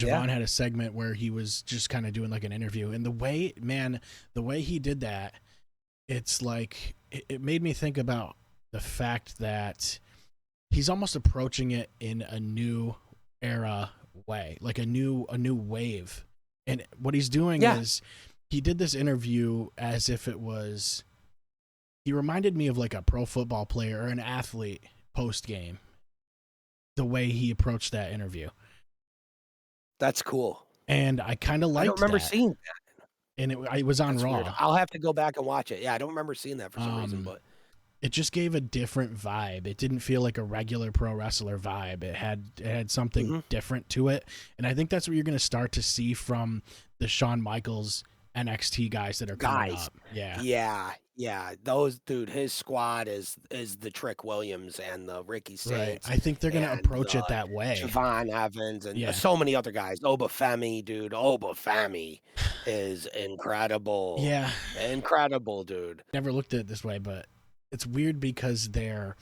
Yeah. Javon had a segment where he was just kind of doing like an interview, and the way he did that, it's like it made me think about the fact that he's almost approaching it in a new era way, like a new wave. And what he's doing is he did this interview as if it was, he reminded me of like a pro football player or an athlete post game, the way he approached that interview. That's cool. And I kind of liked I don't remember that. seeing that. And it was on That's Raw. weird. I'll have to go back and watch it. Yeah, I don't remember seeing that for some reason, but it just gave a different vibe. It didn't feel like a regular pro wrestler vibe. It had something different to it. And I think that's what you're going to start to see from the Shawn Michaels NXT guys that are coming up. Yeah. Yeah. Those, dude, his squad is the Trick Williams and the Ricky Saints. Right. I think they're going to approach it that way. Javon Evans and so many other guys. Obafemi, dude. Obafemi is incredible. Yeah. Incredible, dude. Never looked at it this way, but it's weird because they're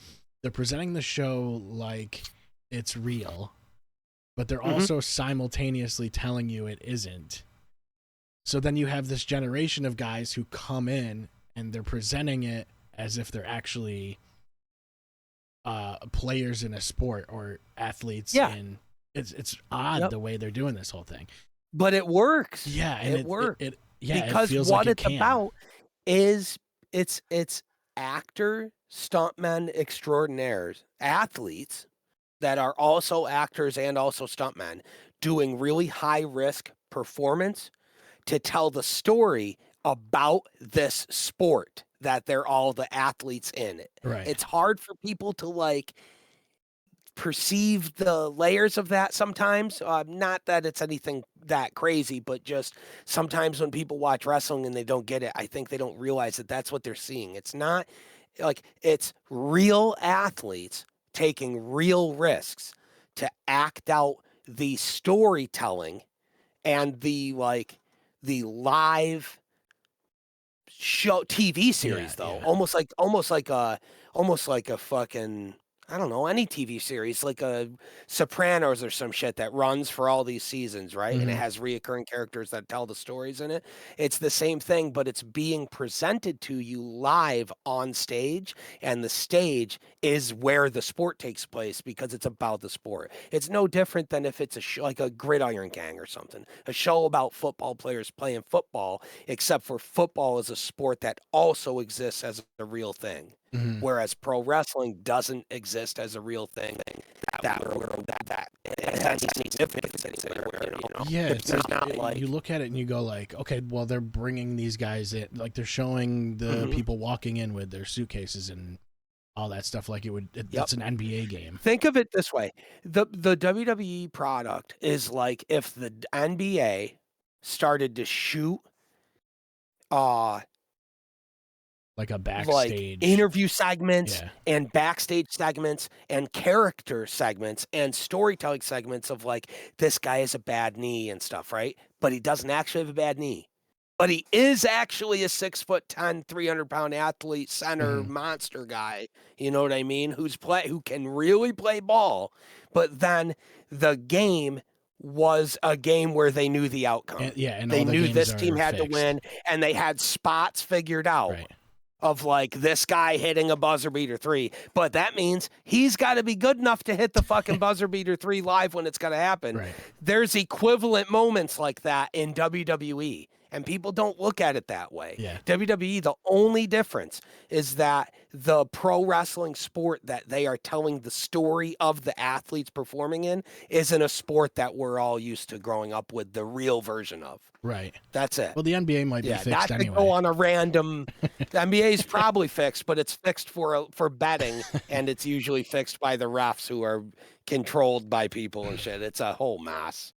presenting the show like it's real, but they're also simultaneously telling you it isn't. So then you have this generation of guys who come in and they're presenting it as if they're actually players in a sport or athletes. Yeah. And it's odd the way they're doing this whole thing. But it works. Yeah, and it works. it Because feels what like it's about is it's actor, stuntmen extraordinaires, athletes that are also actors and also stuntmen doing really high risk performance to tell the story about this sport that they're all the athletes in it. Right. It's hard for people to like perceive the layers of that sometimes. Not that it's anything that crazy, but just sometimes when people watch wrestling and they don't get it, I think they don't realize that that's what they're seeing. It's not like it's real athletes taking real risks to act out the storytelling and the live show TV series almost like a fucking, I don't know, any TV series like a Sopranos or some shit that runs for all these seasons, right? And it has reoccurring characters that tell the stories in it. It's the same thing, but it's being presented to you live on stage, and the stage is where the sport takes place because it's about the sport. It's no different than if it's a show like a Gridiron Gang or something, a show about football players playing football, except for football is a sport that also exists as a real thing. Whereas pro wrestling doesn't exist as a real thing. That it has any significance anywhere, you know? Yeah, it's not like you look at it and you go like, okay, well they're bringing these guys in, like they're showing the people walking in with their suitcases and all that stuff like it's an NBA game. Think of it this way: the WWE product is like if the NBA started to shoot like a backstage like interview segments and backstage segments and character segments and storytelling segments of like, this guy has a bad knee and stuff, right? But he doesn't actually have a bad knee. But he is actually a 6'10", 300-pound athlete, center monster guy. You know what I mean? Who can really play ball. But then the game was a game where they knew the outcome. And they knew this team had to win, and they had spots figured out. Right. Of like this guy hitting a buzzer beater 3, but that means he's got to be good enough to hit the fucking buzzer beater 3 live when it's going to happen. Right. There's equivalent moments like that in WWE, and people don't look at it that way. Yeah. WWE, the only difference is that the pro wrestling sport that they are telling the story of the athletes performing in isn't a sport that we're all used to growing up with the real version of. Right. That's it. Well, the NBA might be fixed not anyway. To go on a random. The NBA is probably fixed, but it's fixed for betting, and it's usually fixed by the refs who are controlled by people and shit. It's a whole mess.